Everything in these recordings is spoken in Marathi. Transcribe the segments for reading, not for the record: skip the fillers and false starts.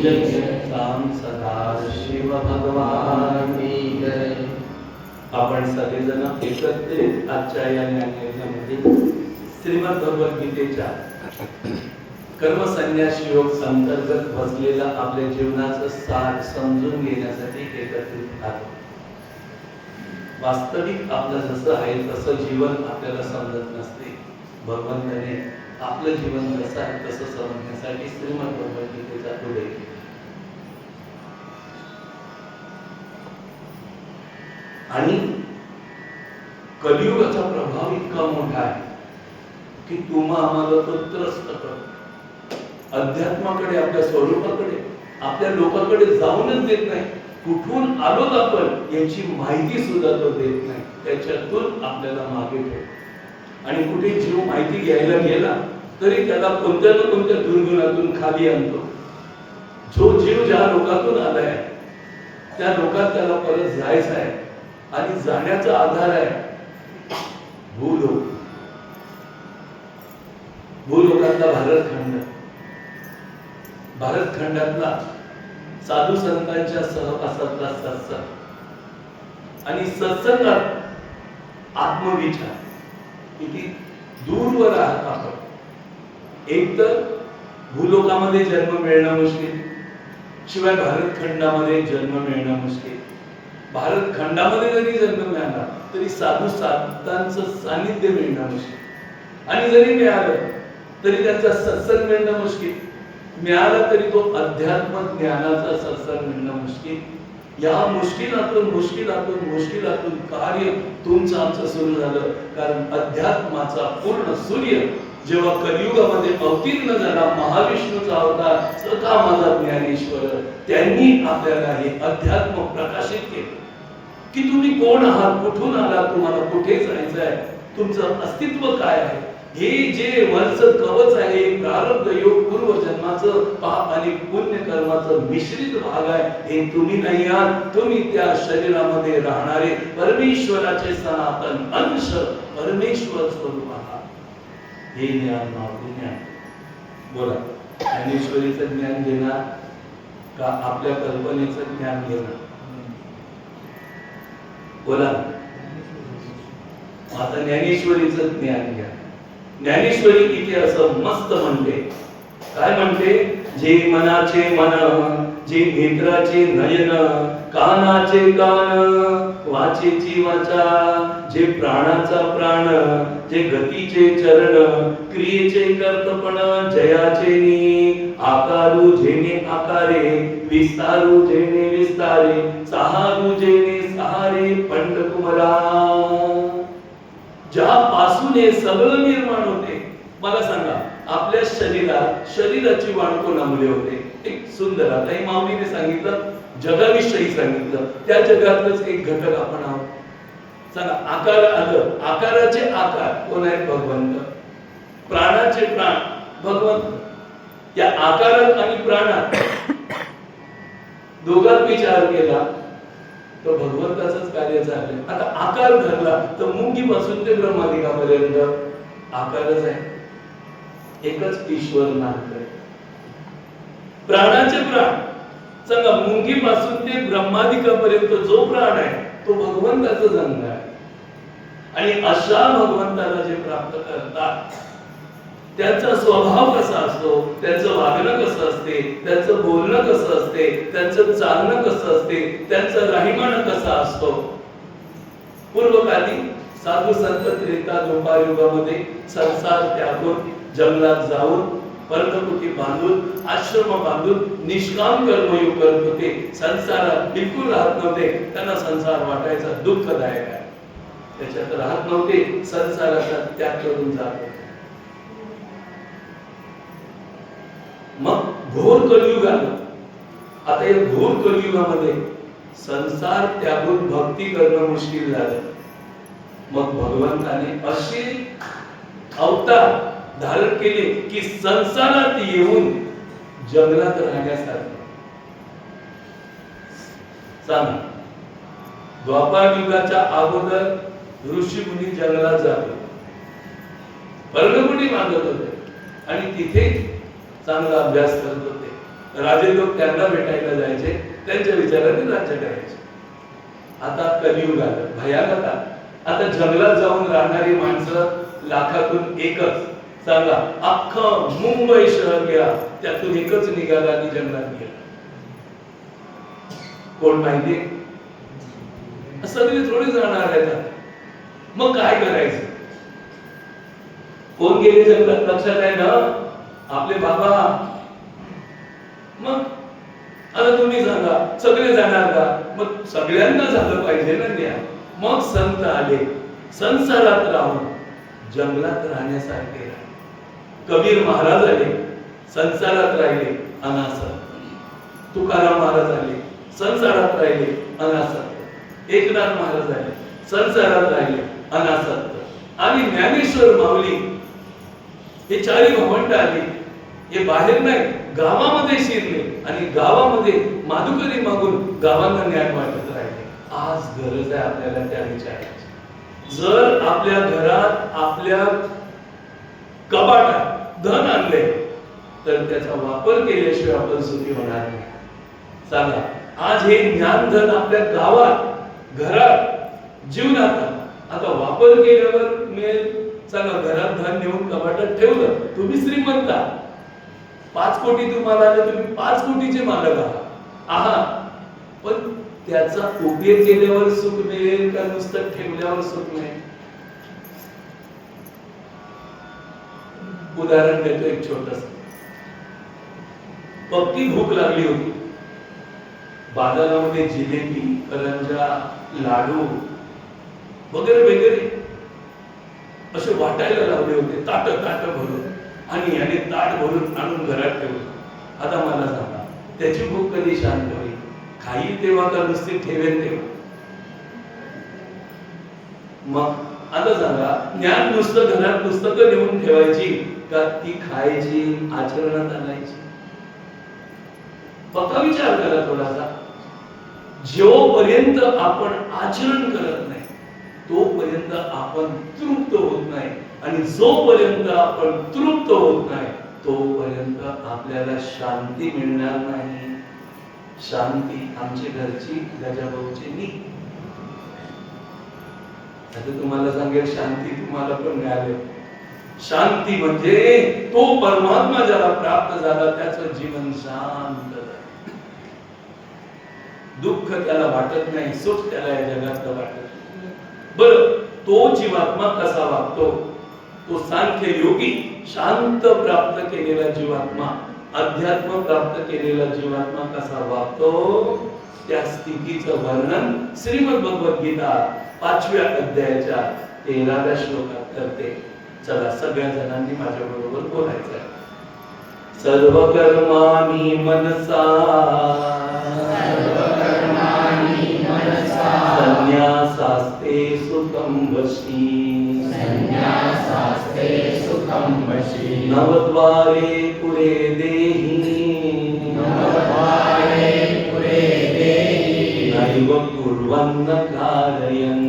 काम सदाशिव भगवान की जय. आपण सगळेजण एकत्रित आजच्या या ज्ञानयज्ञामध्ये श्रीमद भगवद्गीतेच्या कर्मसन्यास योग अंतर्गत बसलेला आपल्या जीवनाचं सार समजून घेण्यासाठी एकत्रित आलो. वास्तविक आपलं जसं आहे तसं जीवन आपल्याला समजत नसते. भगवंताने आपलं जीवन कसं आहे तसं समजण्यासाठी श्रीमद भगवद्गीतेचा उल्लेख केला. आणि कलियुगाचा प्रभाव इतका मोठा आहे की तुम्हा आम्हाला तो त्रस्त करतो. अध्यात्माकडे, आपल्या स्वरूपाकडे, आपल्या लोकांकडे जाऊनच देत नाही. कुठून आलोत आपण याची माहिती सुद्धा तो देत नाही. त्याच्यातून आपल्याला मागे ठेवतो. आणि कुठे जीव माहिती घ्यायला गेला तरी त्याला कोणत्या ना कोणत्या दुर्गुणातून खाली आणतो. जो जीव ज्या लोकातून आलाय त्या लोकात त्याला परत जायचं आहे. आणि जाण्याचा आधार आहे भूलोक. भूलोकातला भारतखंड, भारतखंडातला साधू संतांच्या सहवासातला सत्संग आणि सत्संगात आत्मविचार. किती दूरवर आहात आपण. एक तर भूलोकामध्ये जन्म मिळणं मुश्किल, शिवाय भारतखंडामध्ये जन्म मिळणं मुश्किल. भारतखंडामध्ये जरी जन्म मिळाला तरी साधू संतांचं सानिध्य मिळणं मुश्किल. आणि जरी मिळालं तरी त्यांचा सत्संग मिळणं मुश्किल. मिळाला तरी तो अध्यात्म ज्ञानाचा सत्संग मिळणं मुश्किल. या मुश्किलातून कार्य तुमचं आमचं सुरू झालं. कारण अध्यात्माचा पूर्ण सूर्य जेव्हा कलियुगामध्ये अवतीर्ण झाला, महाविष्णूचा अवतार सखा माझा ज्ञानेश्वर, त्यांनी आपल्याला हे अध्यात्म प्रकाशित केलं की तुम्ही कोण आहात, कुठून आलात, तुम्हाला कुठे जायचं आहे, तुमचं अस्तित्व काय आहे. हे जे वरचं कवच आहे, प्रारब्ध योग पूर्वजन्माचं पाप आणि पुण्य कर्माचं मिश्रित भाग आहे. हे तुम्ही नाही आहात. तुम्ही त्या शरीरामध्ये राहणारे परमेश्वराचे सनातन अंश, परमेश्वर स्वरूप आहात. हे ज्ञान मागून ज्ञान. बोला, ज्ञानेश्वरीचं ज्ञान घेणार का आपल्या कल्पनेचं ज्ञान घेणार? बोला. आता ज्ञानेश्वरीचं ज्ञान घ्या. ज्ञानेश्वरी इथे असं मस्त म्हणते. काय म्हणते? जे मनाचे मन, जे नेत्राचे नयन, कानाचे कान, वाचेची वाचा, जे प्राणाचा प्राण, जे गतीचे चरण, क्रियेचे कर्तपण, जयाचे नी, आकारू जेने आकारे, विस्तारू जेने विस्तारे, सहारू जेने सहारे, पंडकुमरा. ज्यापासून हे सगळं निर्माण होते. मला सांगा, आपल्या शरीराची वाढ कोणामुळे होते? एक सुंदर, आता हे माऊलीने सांगितलं, जगाविषयी सांगितलं. त्या जगातलंच एक घटक आपण आहोत. सांगा, आकार आलं. आकाराचे आकार कोण आहेत? भगवंत. प्राणाचे प्राण भगवंत. या आकारात आणि प्राणात दोघात विचार केला तर भगवंताचंच कार्य झालं. आता आकार धरला तर मुंगीपासून ते ब्रह्मादिकापर्यंत आकारच आहे. एकच ईश्वर नामक. प्राणाचे प्राण सांगा, मुंगीपासून ते ब्रह्मादिकापर्यंत जो प्राण आहे तो भगवंताचाच अंग आहे. आणि अशा भगवंताला जे प्राप्त करतात त्यांचा स्वभाव कसा असतो, त्यांचं वागणं कसं असते, त्यांचं बोलणं कसं असते, त्यांचं चालणं कसं असते, त्यांचं राहीमान कसा असतो. पूर्वकाली साधू संत त्रेता द्वापार युगामध्ये संसार त्यागून जंगलात जाऊन पर्णकुटी बांधून आश्रम बांधून निष्काम कर्मयोग करत होते. संसारात बिलकुल राहत नव्हते. त्यांना संसार वाटायचा दुःखदायक आहे, त्याच्यात राहत नव्हते. संसाराचा त्याग करून जात होते. मग घोर कलियुग आलं. आता या घोर कलियुगामध्ये संसार त्यागून भक्ती करणं मुश्किल झालं. मग भगवंताने असे अवतार धारण केले की संसारात येऊन जंगलात राहण्यासाठी. सांगा, द्वापार युगाच्या अगोदर ऋषी मुनी जंगलात जात होते, पर्णकुटी बांधत होते आणि तिथे चांगला अभ्यास करत होते. राजे लोक त्यांना भेटायला जायचे, त्यांच्या विचाराने राज्य करायचे. आता कलियुग आलं, भयानक आलं. आता जंगलात जाऊन राहणारी माणसं लाखातून एकच. सांगा, अख्खं मुंबई शहर घ्या, त्यातून एकच निघाला आणि जंगलात गेला. कोण माहिती? सगळे थोडी जाणार आहेत. मग काय करायचं? कोण गेले जंगलात लक्षात आहे ना? आपले बाबा. मग आता तुम्ही सांगा, सगळे जाणार का? मग सगळ्यांना झालं पाहिजे ना ज्ञान. मग संत आले, संसारात राहून जंगलात राहण्यासारखे राहिले. कबीर महाराज आले, संसारात राहिले अनासक्त. तुकाराम महाराज आले, संसारात राहिले अनासक्त. एकनाथ महाराज आले, संसारात राहिले अनासक्त. आणि ज्ञानेश्वर माऊली हे चारी भवंड आली. हे बाहेर नाही, गावामध्ये शिरले आणि गावामध्ये माधुकरी मागून गावांना ज्ञान वाटत राहिले. आज गरज आहे आपल्याला त्या विचाराची. जर आपल्या घरात, आपल्या कपाटात धन आणले तर त्याचा वापर केल्याशिवाय आपण सुखी होणार नाही. सांगा, आज हे ज्ञान धन आपल्या गावात, घरात, जीवनात आता वापर केल्यावर मिळेल. सांगा, घरात धन नेऊन कपाटात ठेवलं, तुम्ही श्रीमंत आहात. 5 कोटी तुम्हाला आले, तुम्ही 5 कोटीचे मालक आहात. पण त्याचा उपयोग केल्यावर सुख मिळेल का नुसतं ठेवल्यावर सुख मिळेल? उदाहरण देतो एक छोटस. पक्की भूक लागली होती. बाजारामध्ये जिलेबी, करंजा, लाडू वगैरे वगैरे असे वाटायला लावले होते, ताट भरून. आणि याने ताट भरून आणून घरात ठेवलं. आता मला सांगा, त्याची भूक कधी शांत होईल? खाईल तेव्हा का नुसती ठेवेल तेव्हा? मग आता सांगा, ज्ञान नुसतं घरात पुस्तकं नेऊन ठेवायची का ती खायची, आचरणात आणायची? पक्का विचार करा थोडासा. जोपर्यंत आपण आचरण करत नाही तोपर्यंत आपण तृप्त होत नाही. आणि जोपर्यंत आपण तृप्त होत नाही तोपर्यंत आपल्याला शांती मिळणार नाही. शांती आमची घरची गजाभाऊची नी. आता तुम्हाला सांगेल, शांती तुम्हाला पण मिळाली. शांती म्हणजे तो परमात्मा ज्याला प्राप्त झाला त्याचं जीवन शांत. दुःख त्याला वाटत नाही, सुख त्याला या जगात वाटत नाही. बरं, तो जीवात्मा कसा वागतो? तो सांख्य योगी, शांत प्राप्त केलेला जीवात्मा, अध्यात्म प्राप्त केलेला जीवात्मा कसा वागतो त्या स्थितीचं वर्णन श्रीमद भगवद्गीता 5व्या अध्यायाच्या 13व्या श्लोकात करते. चला, सगळ्या जणांनी माझ्या बरोबर बोलायचं आहे. सर्व कर्माणि मनसा संन्यासास्ते सुखं वशी नवद्वारे पुरे देहि नैव कुर्वन्न कारयन्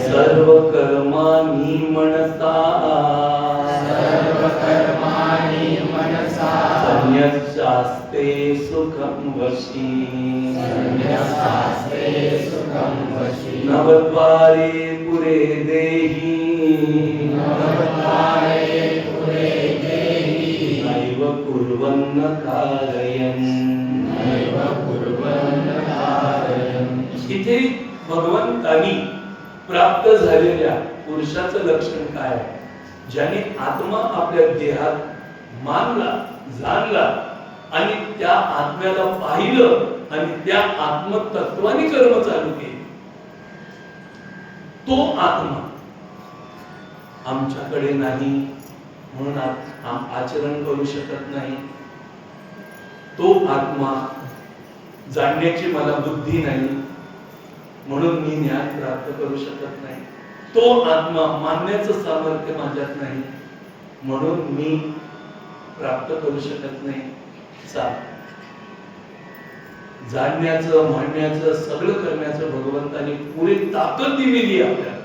सर्व कर्माणि मनसा संन्यासास्ते सुखं वशी नवद्वारे पुरे देहि नैव कुर्वन्न कारयन्. इथे भगवंतानी प्राप्त झालेल्या पुरुषाचं लक्षण काय आहे? ज्याने आत्मा आपल्या देहात मानला, जाणला आणि त्या आत्म्याला पाहिलं आणि त्या आत्मतत्वाने कर्म चालू केले. तो आत्मा आमच्याकडे नाही म्हणून आचरण करू शकत नाही. तो आत्मा जाणण्याची मला बुद्धी नाही म्हणून मी ज्ञान प्राप्त करू शकत नाही. तो आत्मा मानण्याचं सामर्थ्य माझ्यात नाही म्हणून मी प्राप्त करू शकत नाही. जाणण्याचं, म्हणण्याचं, सगळं करण्याचं भगवंताने पुरी ताकद दिलेली आपल्याला.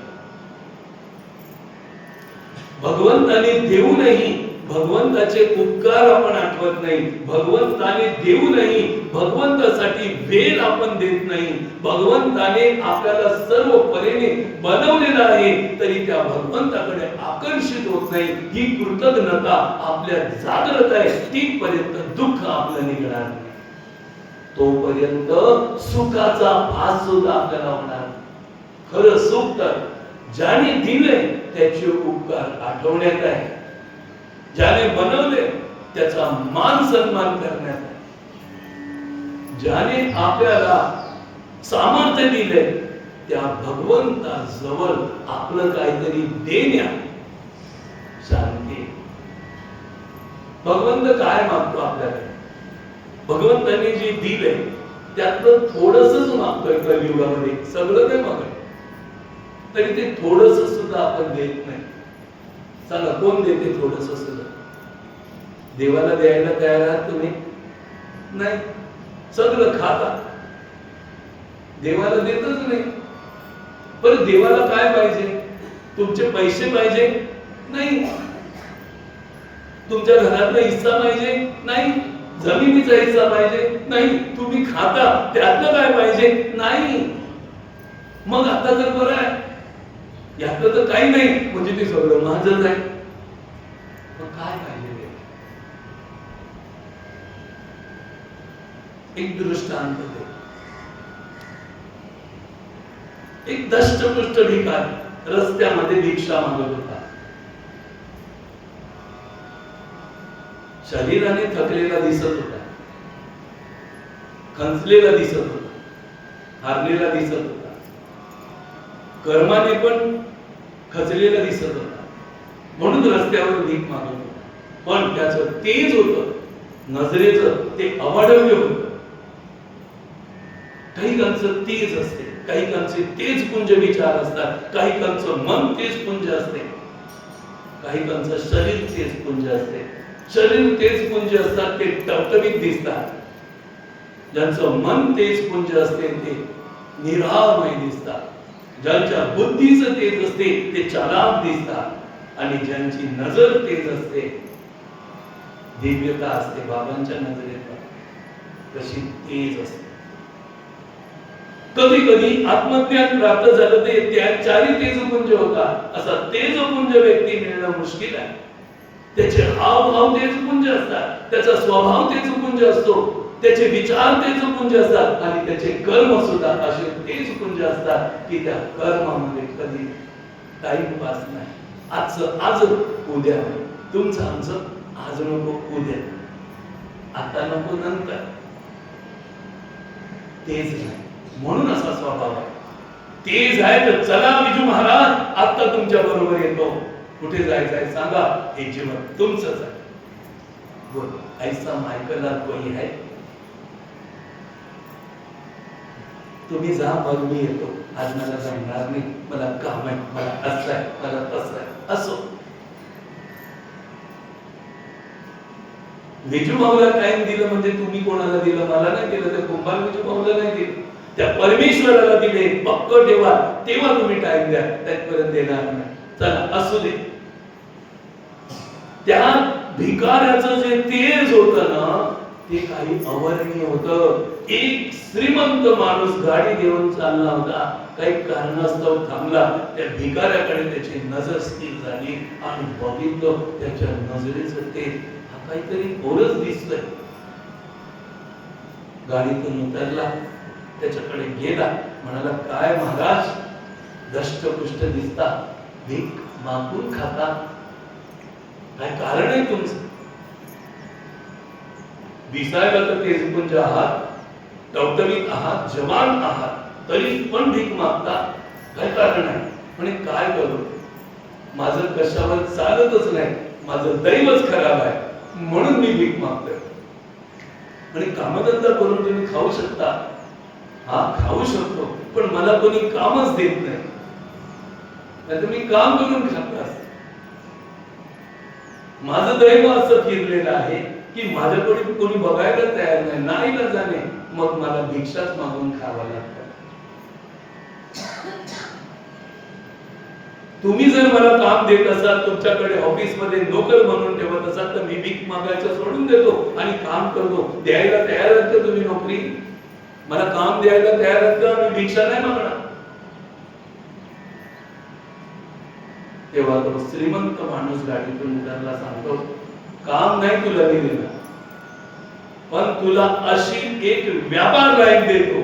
भगवंताने देऊनही भगवंताचे उपकार आपण आठवत नाही, भगवंताने देऊ नाही, भगवंतासाठी वेळ आपण देत नाही, भगवंताने आपल्याला सर्व परीने बनवलेलं आहे तरी त्या भगवंताकडे आकर्षित होत नाही, ही कृतज्ञता आपल्या जागृत आहे, तीपर्यंत दुःख आपलं निघणार नाही, तोपर्यंत सुखाचा भास सुद्धा आपल्याला होणार. खरं सुख तर ज्याने दिले त्याचे उपकार आठवण्यात आहे, ज्याने बनवले त्याचा मान सन्मान करण्यात आहे, ज्याने आपल्याला सामर्थ्य दिले त्या भगवंताजवळ आपलं काहीतरी देण्या शांती. भगवंत काय मागतो आपल्याला? भगवंतांनी जे दिले त्यातलं थोडंसंच मागतोय कलियुगामध्ये, सगळं नाही मागत, तरी ते थोडंसं सुद्धा आपण देत नाही. सांगा कोण देते थोडंसं सुद्धा? देवाला द्यायला तयार आहात तुम्ही? नाही, सगळं खाता, देवाला देतच नाही. पण देवाला काय पाहिजे? तुमचे पैसे पाहिजे? नाही. तुमच्या घरातला हिस्सा पाहिजे? नाही. जमिनीचा हिस्सा पाहिजे? नाही. तुम्ही खाता त्यातलं काय पाहिजे? नाही. मग आता तर बरं आहे, यातलं तर काही नाही, म्हणजे ते सगळं माझंच आहे. मग काय पाहिजे? एक दृष्टांत दे. एक दष्टपुष्ट भिकारी रस्त्यामध्ये भिक्षा मागत होता. शरीराने थकलेला दिसत होता, खंचलेला दिसत होता, हारलेला दिसत होता, कर्माने पण खचलेला दिसत होता, म्हणून रस्त्यावर भीक मागत होता. पण त्याचं तेज होतं, नजरेचं ते अवाढव्य होतं. काही कांचं तेज असते, काही कांचे तेज पुंज विचार असतात, काही कांचं मन तेज पुंज असते, काही कांचं शरीर तेज पुंज असते. शरीर तेज पुंज असतात ते टवटवीत दिसतात, ज्यांचं मन तेज पुंज असते ते निरामय दिसतात, ज्यांच्या बुद्धीचं तेज असते ते चालाक दिसतात, आणि ज्यांची नजर तेज असते, दिव्यता असते बाबांच्या नजरेत कशी तेज असते. कधी कधी आत्मज्ञान प्राप्त झालं ते त्याचारी तेजपुंज होता, असा तेजपुंज व्यक्ती मिळणं मुश्किल आहे. त्याचे हावभाव तेजपुंज असतात, त्याचा स्वभाव तेजपुंज असतो, त्याचे विचार तेजपुंज असतात, आणि त्याचे कर्म सुद्धा असे तेजपुंज असतात की त्या कर्मामध्ये कधी टाइमपास नाही. आजचं आज, उद्या तुमचं आमचं आज नको उद्या, आता नको नंतर, तेज नाही. म्हणून असा स्वभाव आहे. तेज आहे तर चला बिजू महाराज, आता तुमच्या बरोबर येतो. कुठे जायचं आहे सांगा, हे जीवन तुमचंच आहे. बोल, ऐसा मायकला कोई है? तुम्ही जा, मग मी येतो. आज मला जमणार नाही, मला काम आहे, मला असं आहे, मला तसं आहे, असो. विजू भाऊला टाइम दिलं म्हणजे तुम्ही कोणाला दिलं? मला नाही दिलं. त्या कुंभार विजू भाऊला नाही दिलं, त्या परमेश्वराला दिले. पक्क ठेवा, तेव्हा तुम्ही टाइम द्या, त्यापर्यंत देणार नाही. चला असू दे. त्या भिकाऱ्याचं जे तेज होतं ना, ते काही अवर्णनीय होतं. एक श्रीमंत माणूस गाडी घेऊन चालला होता, काही कारणास्तव थांबला. त्या भिकाऱ्याकडे त्याची नजर स्थिर झाली आणि बघितलं त्याच्या नजरेचं तेज, हा काहीतरी गोरच दिसतंय. गाडीतून उतरला, त्याच्याकडे गेला, म्हणाला, काय महाराज, दष्टपुष्ट दिसता, भीक मागून खाता, काय कारण आहे तुमचं? दिसायला तर तेजपुंज आहात, टवटवीत आहात, जवान आहात, तरी पण भीक मागता, काय कारण आहे? म्हणे काय करू, माझं कशावर चालतच नाही, माझं दैवच खराब आहे, म्हणून मी भीक मागतोय. म्हणे कामधंदा करून तुम्ही खाऊ शकता? हा, खाऊ शकतो, पण मला कोणी कामच देत नाही, नाहीतर मी काम करून खात असतो. माझं दैव असं फिरलेलं आहे की माझ्याकडे कोणी बघायला तयार नाही, नाहीला जाणे, मग मला भिक्षाच मागून खावं लागतं. तुम्ही जर मला काम देत असाल, तुमच्याकडे ऑफिस मध्ये नोकर म्हणून ठेवत असाल, तर मी भीक मागायचं सोडून देतो आणि काम करतो. द्यायला तयार आहात का तुम्ही नोकरी? मला काम द्यायला तयार आहात का? मी भिक्षा नाही मागणार. तेव्हा तो श्रीमंत माणूस गाडीतून उतरला, सांगतो काम नाही तुला मी देणार, पण तुला अशी एक व्यापार लाईन देतो,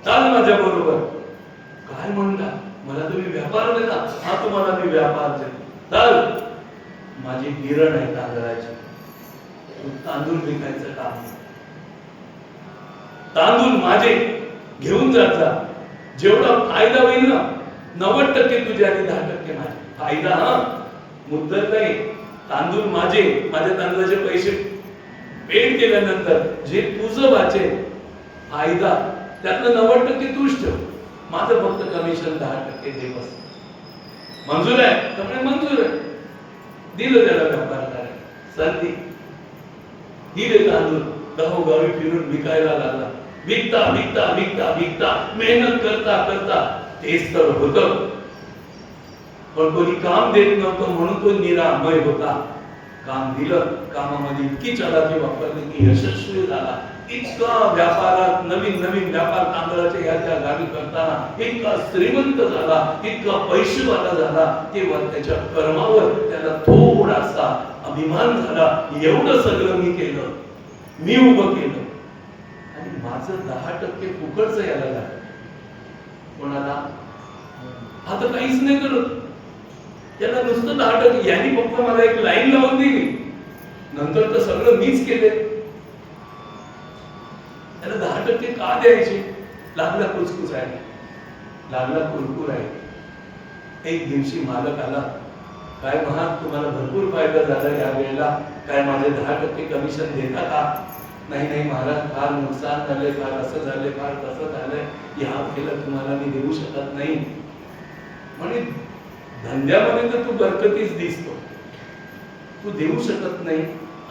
चाल माझ्या बरोबर. काय म्हणता? मला तुम्ही व्यापार देता? हा, तुम्हाला मी व्यापार देतो, चाल. माझी गिरण आहे तांदळाची, तांदूळ विकायचं काम, तांदूळ माझे घेऊन जात जा. जेवढा फायदा होईल ना, 90% तुझे आणि 10% माझे. फायदा हा मुद्दल नाही, तांदूळ माझे, माझ्या तांदळाचे पैसे पेड केल्यानंतर जे तुझं वाचेल फायदा, त्यातलं 90% तूच ठेव, माझं फक्त कमिशन 10% दे बस. मंजूर आहे? त्यामुळे मंजूर आहे. दिलं त्याला व्यापार करायला संधी. दिले तांदूळ, गावोगावी फिरून विकायला लागला. विकता विकता विकता विकता मेहनत करता करता तेच तर होतं, पण कोणी काम देत नव्हतं म्हणून तो निरामय होता. काम दिलं, कामामध्ये इतकी चलाकी वापरली की यशस्वी झाला. इतका व्यापारात नवीन नवीन व्यापार तांदळाच्या याच्या गावी करताना इतका श्रीमंत झाला, इतका पैसेवाला झाला. तेव्हा त्याच्या कर्मावर त्याला थोडासा अभिमान झाला. एवढं सगळं मी केलं, मी उभं केलं आणि माझं 10% फुकटचं यायला लागलं. कोणाला? आता काहीच नाही करत, त्याला नुसतं 10%. यांनी फक्त मला एक लाईन लावून दिली, नंतर तर सगळं मीच केले. त्याला 10% का द्यायचे? लागला कुचकुचायला, लागला कुरकुरायला. एक दिवशी मालक आला, काय महाग, तुम्हाला भरपूर फायदा झाला या वेळेला, काय माझे 10% कमिशन देता का? नाही नाही महाराज, फार नुकसान झाले, फार असं झाले, फार तसं झालंय, या वेळेला तुम्हाला मी देऊ शकत नाही. म्हणे धंद्यामध्ये तर तू बरकतीच दिसतो, तू देऊ शकत नाही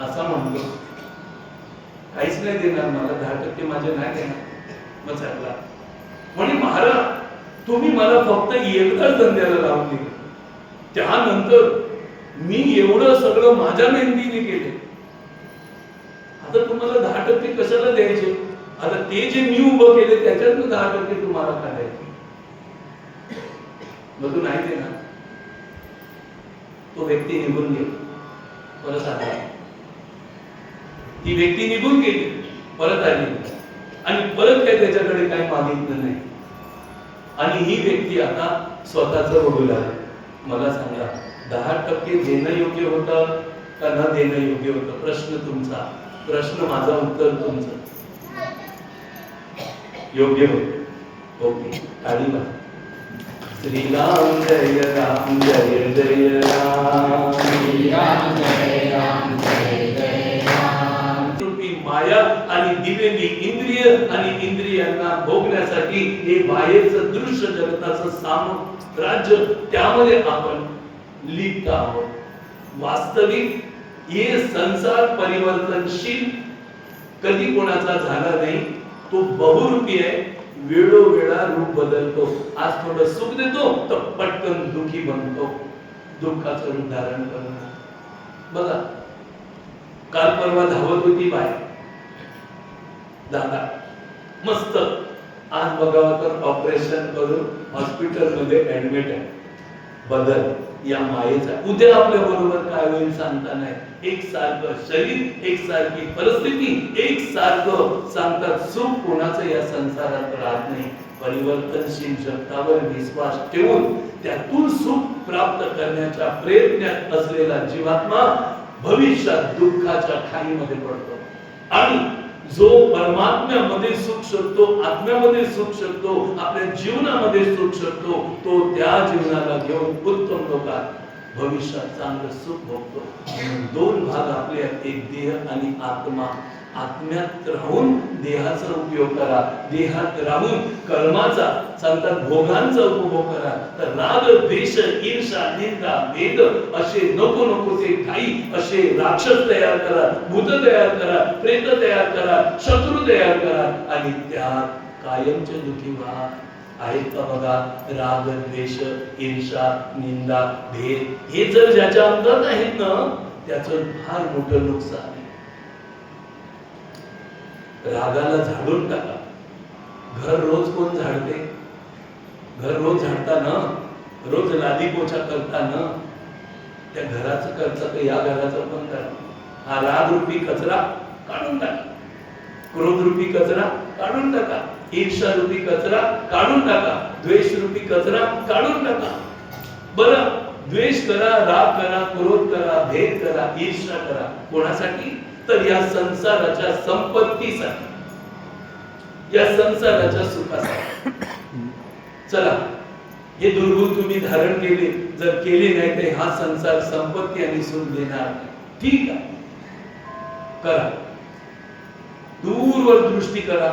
असा म्हणतो. काहीच नाही देणार, मला 10% माझे नाही देणार. मग चालला. म्हणे महाराज, तुम्ही मला फक्त एकदाच धंद्याला लावून दिले, त्यानंतर मी एवढं सगळं माझ्या मेहनतीने केले, आता तुम्हाला 10% कशाला द्यायचे? आता ते जे मी उभं केले त्याच्यातून 10% तुम्हाला का द्यायचे? मग तू नाही देणार. तो व्यक्ती निघून गेला, परत आला. ती व्यक्ती निघून गेली, परत आली आणि परत काही त्याच्याकडे काही मागितलं नाही. आणि ही व्यक्ती आता स्वतःच बघू लागली. मला सांगा, 10% देणं योग्य होतं का न देणं योग्य होतं? प्रश्न तुमचा, प्रश्न माझा, उत्तर तुमचं. योग्य होत. ओके, टाळी वाजवा. श्रीराम जय राम जय जय राम, श्रीराम जय राम जय जय राम. रूपी माया आणि दिलेली इंद्रिय आणि इंद्रियांना भोगण्यासाठी हे बाहेरचं दृश्य जगताचं साम्राज्य, त्यामध्ये आपण लिप्त आहोत. वास्तविक हे संसार परिवर्तनशील कधी कोणाचा झाला नाही. तो बहुरूपी आहे, वेळोवेळा रूप बदलतो. आज थोडं सुख देतो तर पटकन दुखी बनतो, दुःखाचं रूप धारण करतो. बघा, काल परवा धावत होती बाय दादा, मस्त. आज बघावं तर ऑपरेशन करून हॉस्पिटल मध्ये ऍडमिट आहे. बदल या मायेचा. उद्या आपल्या बरोबर काय होईल सांगता नाही. एकसारखं शरीर, एकसारखी परिस्थिती, एकसारखं सांगतात. सुख कोणाचं या संसारात राहत नाही. परिवर्तनशील जगतावर विश्वास ठेवून त्यातून सुख प्राप्त करण्याच्या प्रयत्नात असलेला जीवात्मा भविष्यात दुःखाच्या खाईमध्ये पडतो. आणि जो परमात्म्यामध्ये सुख शोधतो, आत्म्यामध्ये सुख शोधतो, आपल्या जीवनामध्ये सुख शोधतो, तो त्या जीवनाला घेऊन उत्तम लोकात भविष्यात चांगलं सुख भोगतो. दोन भाग आपले आहेत, एक देह आणि आत्मा. आत्म्यात राहून देहाचा उपयोग करा, देहात राहून कर्माचा, सांगतात भोगांचा उपभोग करा. तर राग, द्वेष, ईर्ष्या, निंदा, भेद असे नको नको ते काही असे राक्षस तयार करा, भूत तयार करा, प्रेत तयार करा, शत्रू तयार करा आणि त्या कायमचे दुखी व्हा. आहेत का बघा. राग, द्वेष, ईर्षा, निंदा, भेद हे जर ज्याच्या अंगात आहेत ना, त्याचं फार मोठं नुकसान आहे. रागाला झाडून टाका. घर रोज कोण झाडते? घर रोज झाडता ना, रोज लादी पोछा करता ना, त्या घराचं करता तर या घराचं पण करा. हा राग रूपी कचरा काढून टाका, क्रोध रूपी कचरा काढून टाका, ईर्षा रूपी कचरा काढून टाका, द्वेष रूपी कचरा काढून टाका. बरं, द्वेष करा, राग करा, क्रोध करा, भेद करा, ईर्षा करा. कोणासाठी? तर या संसाराच्या संपत्तीसाठी, या संसाराच्या सुखासाठी. चला, हे दुर्गुण तुम्ही धारण केले, जर केले नाही तर हा संसार संपत्ती आणि सुख देणार नाही. ठीक आहे, करा, दूरवर दृष्टी करा.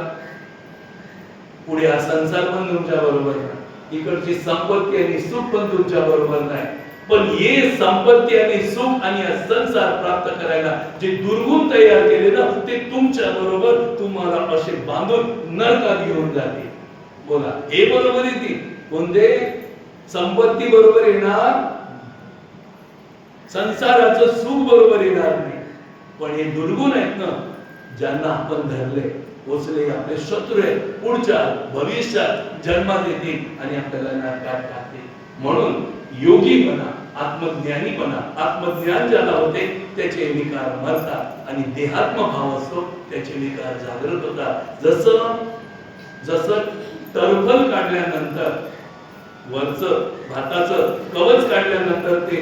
पुढे हा संसार पण तुमच्या बरोबर नाही, इकडची संपत्ती आणि सुख पण तुमच्या बरोबर नाही. पण हे संपत्ती आणि सुख आणि हा संसार प्राप्त करायला जे दुर्गुण तयार केले ना, ते तुमच्या बरोबर तुम्हाला असे बांधून नरकात घेऊन जाते. बोला, हे बरोबर येते? कोणते? संपत्ती बरोबर येणार, संसाराचं सुख बरोबर येणार नाही. पण हे दुर्गुण आहेत ना, ज्यांना आपण धरले, पोचले, आपले शत्रू आहेत, पुढच्या भविष्यात जन्मात येतील आणि आपल्याला नरकात टाकतील. म्हणून योगी बना, आत्मज्ञानी बना. आत्मज्ञान ज्याला होते त्याचे विकार मरतात आणि देहात्म भाव असतो त्याचे विकार जागृत होतात. जसं जसं टरफल काढल्यानंतर, वरचं भाताचं कवच काढल्यानंतर ते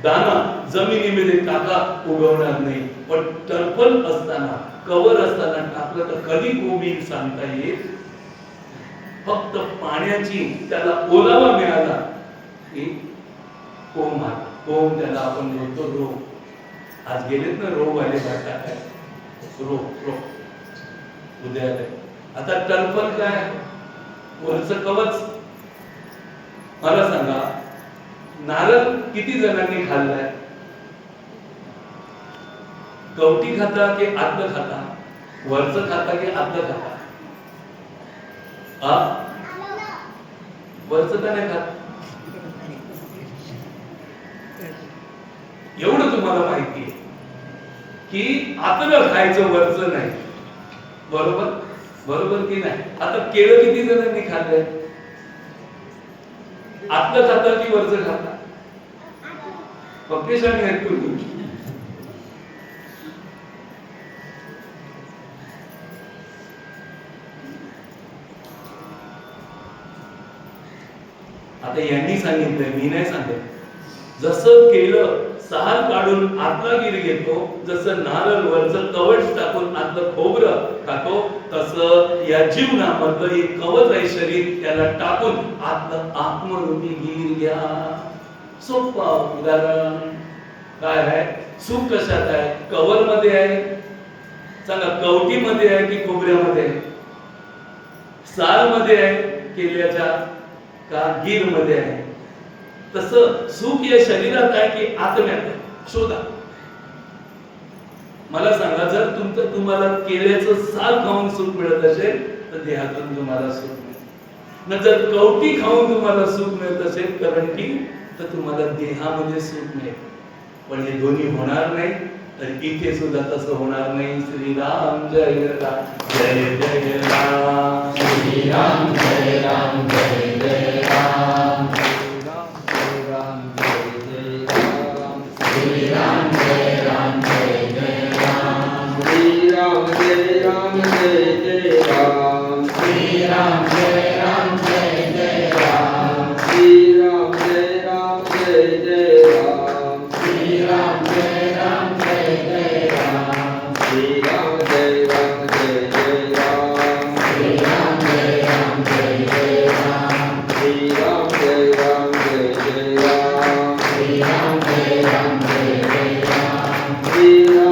दाना जमिनीमध्ये टाका उगवणार नाही, पण टरफल असताना, कवर असताना टाकलं तर कधी उगवेल सांगता येईल. फक्त पाण्याची त्याला ओलावा मिळाला की कोंब आला. कोंब त्याला आपण बोलतो रोग. आज गेलेत ना रोग आले, काय रोग उद्या आले. आता टरफल काय? वरचं कवच. मला सांगा, नारळ किती जणांनी खाल्लाय? कवटी खाता की आतलं खाता? वरचं खाता की आतलं खाता? वरचं का नाही खात? एवढं तुम्हाला माहिती आहे की आतलं खायचं, वरचं नाही. बरोबर? बरोबर की नाही? आता केळं किती जणांनी खाल्लंय? आतलं खाता की वरचं खाता? पक्केशाने आहेत तुम्ही. आता यांनी सांगितलंय, मी नाही सांगितलं. जसं केलं साल काढून आतला गिर घेतो, जसं नारळ वरचं कवच टाकून आतलं खोबरं खातो, तसं या जीवनामधलं एक कवच आहे शरीर, त्याला टाकून आतलं आत्मरूपी गिर घ्या. सोपं उदाहरण काय आहे? सुख कशात आहे? कवर मध्ये आहे? सांगा, कवटी मध्ये आहे की खोबऱ्यामध्ये? साल मध्ये आहे केल्याच्या का गिर मध्ये आहे? तसं सुख या शरीरात आहे की आत्म्यात आहे? शोधा. मला सांगा, जर तुम्हाला केल्याचं साल खाऊन सुख मिळत असेल तर देहातून तुम्हाला सुख मिळेल. जर कवटी खाऊन तुम्हाला सुख मिळत असेल, करंटी, तर तुम्हाला देहामध्ये सुख मिळेल. पण हे दोन्ही होणार नाही, तर इथे सुद्धा तसं होणार नाही. श्रीराम जय राम, जय जय राम. श्रीराम जय राम, जय जय राम. श्रीराम जय राम, जय जय राम. श्रीराम जय राम, जय जय राम. श्रीराम जय राम, जय जय राम. श्रीराम जय राम, जय जय राम. श्रीराम जय राम, जय जय राम. श्रीराम जय राम, जय जय राम. श्रीराम जय राम, जय जय राम. श्रीराम जय राम, जय जय राम. श्रीराम जय राम, जय जय राम. श्रीराम जय राम, जय जय राम. श्रीराम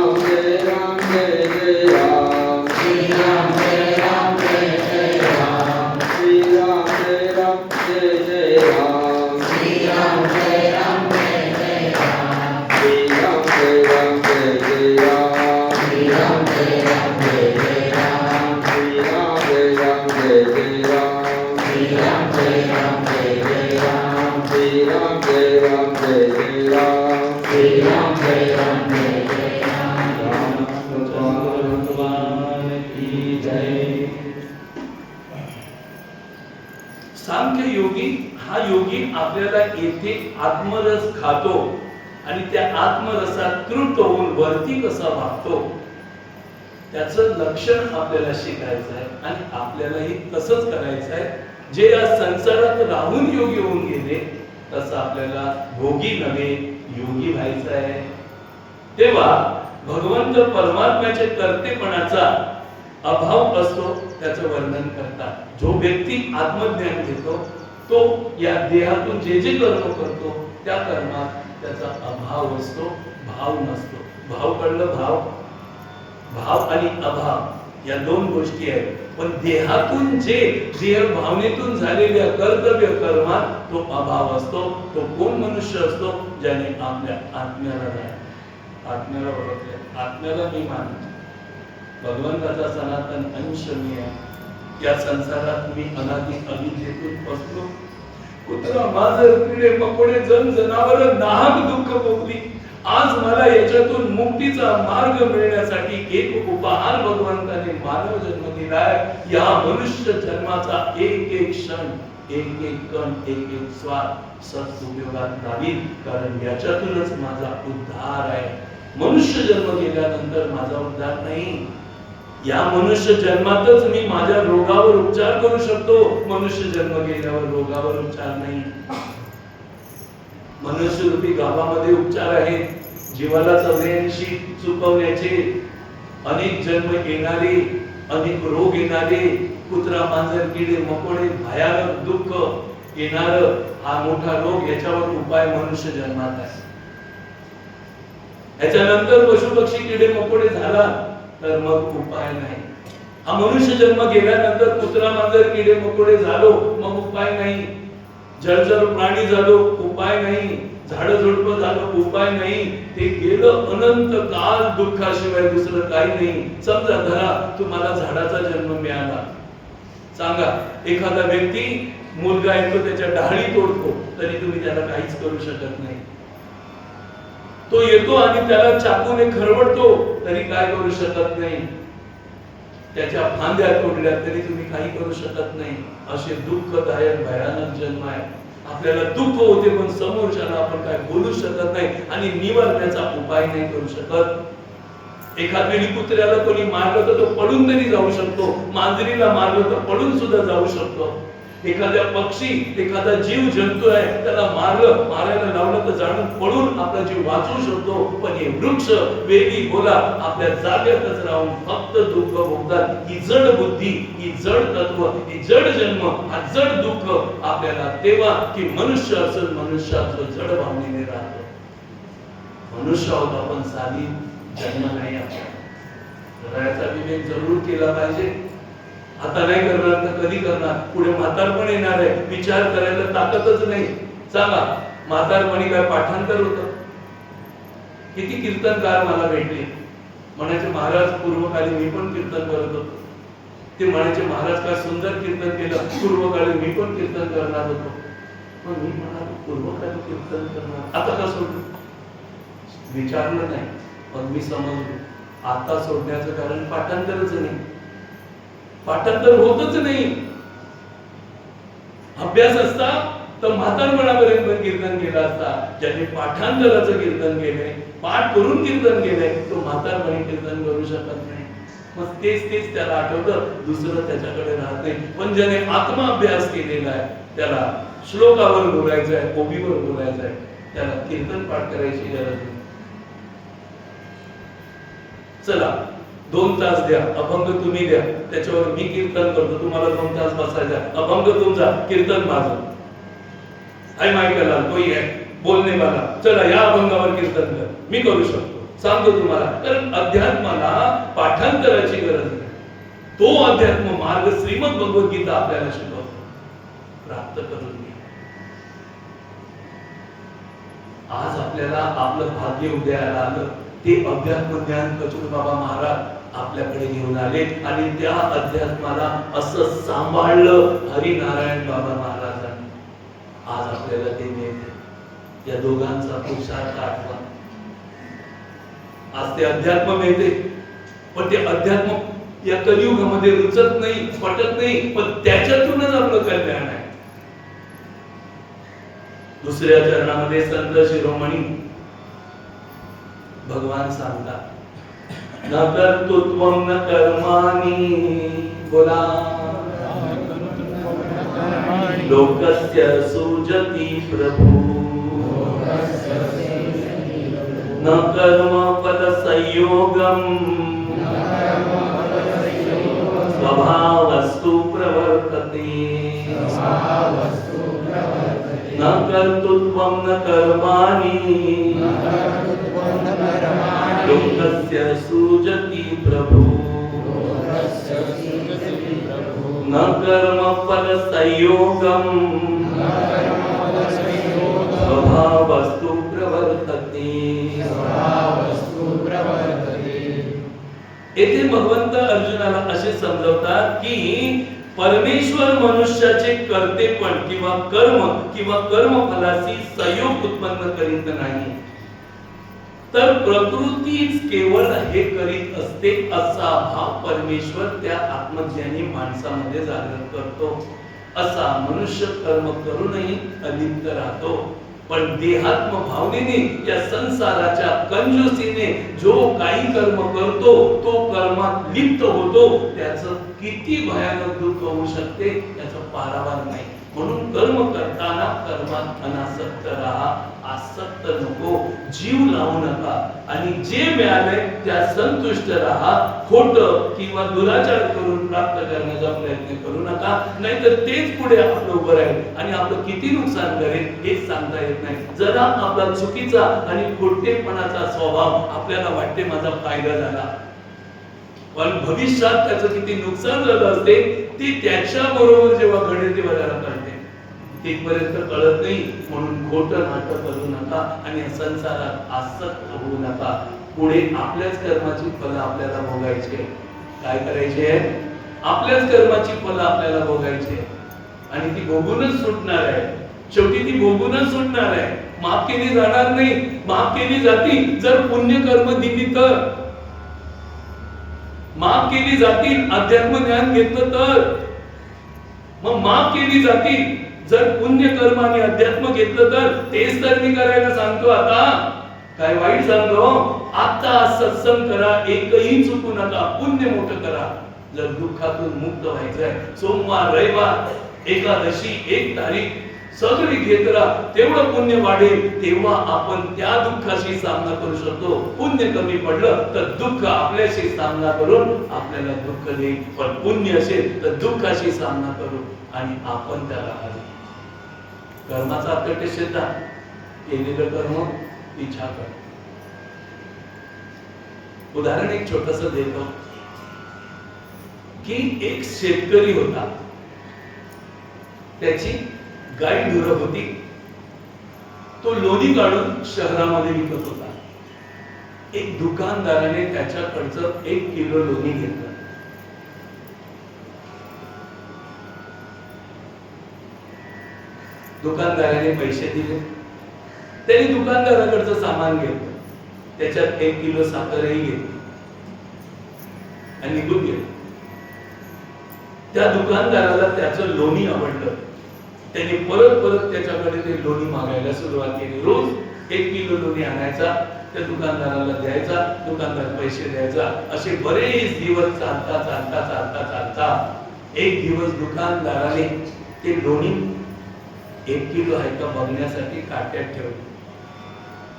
जय राम, जय जय राम. श्रीराम जय राम, जय जय राम. श्रीराम जय राम, जय जय राम. श्रीराम जय राम, जय जय राम. श्रीराम जय राम, जय जय राम. श्रीराम जय राम, जय जय राम. श्रीराम सांख्य योगी हा योगी आपल्याला येथे आत्मरस खातो आणि त्या आत्मरसात तृप्त होऊन वरती कसा वागतो त्याचं लक्षण आपल्याला शिकायचं आहे आणि आपल्यालाही तसंच करायचं आहे. जे या संसारात राहून योगी होऊन गेले तसं आपल्याला भोगी नव्हे योगी व्हायचं आहे. तेव्हा भगवंत परमात्म्याचे कर्तेपणाचा अभाव असतो त्याचं वर्णन करतात. जो व्यक्ती आत्मज्ञान घेतो तो या देहातून जे जे कर्म करतो त्या कर्मात त्याचा अभाव असतो, भाव नसतो. भाव कळलं? भाव आणि अभाव या दोन गोष्टी आहेत. पण देहातून जे देह भावनेतून झालेल्या कर्तव्य कर्मात तो अभाव असतो. तो कोण मनुष्य असतो? ज्याने आपल्या आत्म्याला ओळखले, आत्म्याला मी मानतो, भगवंताचा सनातन अंश मी आहे. या संसारात मी अनादि अविद्येतून बसलो. कुत्रा मांजर किडे मकोडे जनावर नाहक दुःख भोगली. आज मला याच्यातून मुक्तीचा मार्ग मिळण्यासाठी एक उपहार भगवंताने मानव जन्म दिलाय. या मनुष्य जन्माचा एक एक क्षण, एक एक कण, एक एक श्वास सदुपयोगात राहील, कारण याच्यातूनच माझा उद्धार आहे. मनुष्य जन्म गेल्यानंतर माझा उद्धार नाही. या मनुष्य जन्मातच मी माझ्या रोगावर उपचार करू शकतो. मनुष्य जन्म गेल्यावर रोगावर उपचार नाही. मनुष्य रूपी गावामध्ये उपचार आहेत. जीवाला 84 चुकवण्याचे, अनेक जन्म येणारे, अनेक रोग येणारे, कुत्रा मांजर किडे मकोडे भयानक दुःख येणार हा मोठा रोग, याच्यावर उपाय मनुष्य जन्मात आहे. याच्यानंतर पशु पक्षी किडे मकोडे झाला तर मग उपाय नाही. हा मनुष्य जन्म गेल्यानंतर कुत्रा मांजर किडे मकोडे झालो मग उपाय नाही. जलचर प्राणी झालो उपाय नाही. झाडं झुडपं झालं उपाय नाही. ते गेलं अनंत काल दुःखाशिवाय दुसरं काही नाही. समजा धरा तुम्हाला झाडाचा जन्म मिळाला. सांगा एखादा व्यक्ती मुलगा येतो त्याच्या डाळी तोडतो तरी तुम्ही त्याला काहीच करू शकत नाही. तो येतो आणि त्याला चाकूने खरवडतो तरी काय करू शकत नाही. त्याच्या फांद्या तोडल्या तरी तुम्ही काही करू शकत नाही. असे दुःखदायक भयानक जन्म आहे. आपल्याला दुःख होते पण समोरच्याला आपण काय बोलू शकत नाही आणि निवारण्याचा उपाय नाही करू शकत. एखाद्या कुत्र्याला कोणी मारलं तर तो पडून तरी जाऊ शकतो. मांजरीला मारलं तर पडून सुद्धा जाऊ शकतो. एखाद्या पक्षी, एखादा जीव जंतू आहे त्याला मारायला लावलं तर जाणून पडून आपला जीव वाचवू शकतो. पण हे वृक्ष वेली बोला आपल्या जागेतच राहून फक्त दुःख भोगतात. ही जड बुद्धी, ही जड तत्व, ही जड जन्म, हा जड दुःख आपल्याला तेव्हा की मनुष्य असून मनुष्याचं जड भावनेने राहतो. मनुष्य आहोत आपण, साधी जन्म नाही आपला. याचा विवेक जरूर केला पाहिजे. आता नाही करणार तर कधी करणार? पुढे म्हातारपण येणार आहे. विचार करायला ताकदच नाही. सांगा म्हातारपणी काय पाठांतर होतं? किती कीर्तनकार मला भेटले. म्हणायचे महाराज पूर्वकाली मी पण कीर्तन करत होतो. ते म्हणायचे महाराज काय सुंदर कीर्तन केलं, पूर्वकाली मी पण कीर्तन करणार होतो. पण मी म्हणालो पूर्वकाली कीर्तन करणार आता का सोडलं? विचारलं नाही पण मी समजलो आता सोडण्याचं कारण पाठांतरच नाही. पाठांतर होतच नाही. अभ्यास असता तर म्हातारपणापर्यंत कीर्तन केलं असता. ज्याने पाठांतराचं कीर्तन केलंय, पाठ करून कीर्तन केलंय, तो म्हातारपणी कीर्तन करू शकत नाही. मग तेच त्याला आठवतं, दुसरं त्याच्याकडे राहत नाही. पण ज्याने आत्मा अभ्यास केलेला आहे त्याला श्लोकावर बोलायचं आहे, ओबीवर बोलायचं आहे, त्याला कीर्तन पाठ करायची गरज नाही. चला 2 तास द्या, अभंग तुम्ही द्या, त्याच्यावर मी कीर्तन करतो. तुम्हाला 2 तास बसायचा, अभंग तुमचा, कीर्तन माझं. आई मायकाला कोई आहे बोलणे मला, चला या अभंगावर कीर्तन कर, मी करू शकतो, सांगतो तुम्हाला. कारण अध्यात्माला पाठांतराची गरज नाही. तो अध्यात्म मार्ग श्रीमद भगवद्गीता आपल्याला शिकवतो. प्राप्त करून घ्या. आज आपल्याला आपलं भाग्य उदयाला आलं. ते अध्यात्म ज्ञान कचूर बाबा महाराज आपल्याकडे घेऊन आले आणि त्या अध्यात्माला असं सांभाळलं हरिनारायण बाबा महाराजांनी. आज आपल्याला ते मिळते. या दोघांचा पुरुषार्थ आठवा. आज ते अध्यात्म मिळते पण ते अध्यात्म या कलियुगामध्ये रुचत नाही, पटत नाही. पण त्याच्यातूनच आपलं कल्याण आहे. दुसऱ्या चरणामध्ये संत शिरोमणी भगवान सांगतात न कर्तृत्वं न कर्माणि बोला लोकस्य सुजति प्रभु न कर्म फल संयोगम स्वभावस्तु प्रवर्तते न कर्तृत्वं न कर्माणि लोकस्य सुजति प्रभु न कर्म फल संयोगम स्वभावस्तु प्रवर्तते। येथे भगवंत अर्जुनाला असे समजवतात की परमेश्वर मनुष्याचे कर्तेपण किंवा कर्मफलाशी संयोग उत्पन्न करीत नाही, तर प्रकृतीच केवळ हे करीत असते असा भाव परमेश्वर त्या आत्मज्ञानी माणसामध्ये जागृत करतो। असा मनुष्य कर्म करूनही अलिप्त राहतो, पण देहात्म भावनेने या संसाराच्या कंजूसीने जो काही कर्म करतो तो कर्मात लिप्त होतो, त्याचं किती भयानक दुःख होऊ शकते याचा पारावार नाही। म्हणून कर्म करताना कर्मात अनासक्त राहा, आसक्त नको, जीव लावू नका आणि जे मिळाले त्या संतुष्ट राहा। खोट किंवा दुराचार करून प्राप्त करण्याचा प्रयत्न करू नका, नाहीतर तेच पुढे आपलं उभं राहील आणि आपलं किती नुकसान करेल हेच सांगता येत नाही। जरा आपला चुकीचा आणि खोटेपणाचा स्वभाव आपल्याला वाटते माझा फायदा झाला, पण भविष्यात त्याचं किती नुकसान झालं असते ते त्याच्या बरोबर जेव्हा घडेल तेव्हा त्याला कळते, तिथपर्यंत कळत नाही। म्हणून खोटं नाटक करू नका आणि संसारात आसक्त होऊ नका। पुढे आपल्याच कर्माची फळं आपल्याला भोगायची। काय करायचे? आपल्याच कर्माची फळं आपल्याला भोगायची आणि ती भोगूनच सुटणार आहे। शेवटी ती भोगूनच सुटणार आहे, माफ केली जाणार नाही। माफ केली जाती जर पुण्य कर्म दिली तर, माफ केली जाती अध्यात्म ज्ञान घेतलं तर, मग माफ केली जाती जर पुण्य कर्म आणि अध्यात्म घेतलं तर। तेच तर मी करायला सांगतो आता, काय वाईट सांगतो? आता सत्संग करा, एकही चुकू नका, पुण्य मोठं करा। जर दुःखातून मुक्त व्हायचंय, सोमवार रविवार एकादशी 1 तारीख सगळी घेत राहा, तेवढं पुण्य वाढेल, तेव्हा आपण त्या दुःखाशी सामना करू शकतो। पुण्य कमी पडलं तर दुःख आपल्याशी सामना करून आपल्याला दुःख देईल, पण पुण्य असेल तर दुःखाशी सामना करू आणि आपण त्याला हरवू। कर्माचा अकट सिद्धांत, केलेलं कर्म इच्छा कर। उदाहरण एक छोटस देतो की एक शेतकरी होता, त्याची गाय ढुरं होती, तो लोणी काढून शहरामध्ये विकत होता। एक दुकानदाराने त्याच्याकडचं 1 किलो लोणी घेतलं। दुकानदाराने पैसे दिले, त्याने दुकानदाराकडचं सामान घेतलं, त्याच्यात 1 किलो साखरही घेतली आणि निघून गेले। त्या दुकानदाराला त्याचं लोणी आवडलं, त्याने परत त्याच्याकडे ते लोणी मागायला सुरुवात केली। रोज 1 किलो लोणी आणायचा, त्या दुकानदाराला द्यायचा, दुकानदार पैसे द्यायचा। असे बरेच दिवस चालता एक दिवस दुकानदाराने ते लोणी 1 किलो आहे का बघण्यासाठी काट्यात ठेवलं,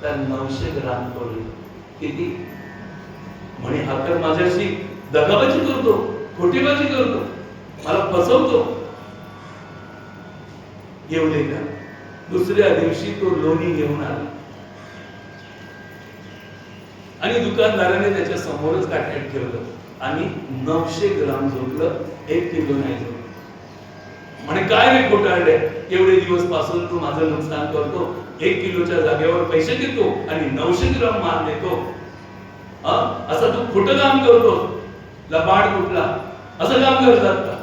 तर 900 ग्राम तोडले। किती? म्हणे हा तर माझ्याशी दगाबाजी करतो, खोटीबाजी करतो, मला फसवतो। येऊ दे का? दुसऱ्या दिवशी तो लोणी घेऊन आला आणि दुकानदाराने त्याच्या समोरच काट्यात ठेवलं आणि 900 ग्राम झोपलं, 1 किलो नाही झोपलं। म्हणे काय रे खोटारड्या, एवढे दिवस पासून तू माझं नुकसान करतो, 1 किलोच्या जागेवर पैसे देतो आणि 900 ग्राम माल देतो, असं तू खोटं काम करतो, लबाड कुठला, असं काम करतात का?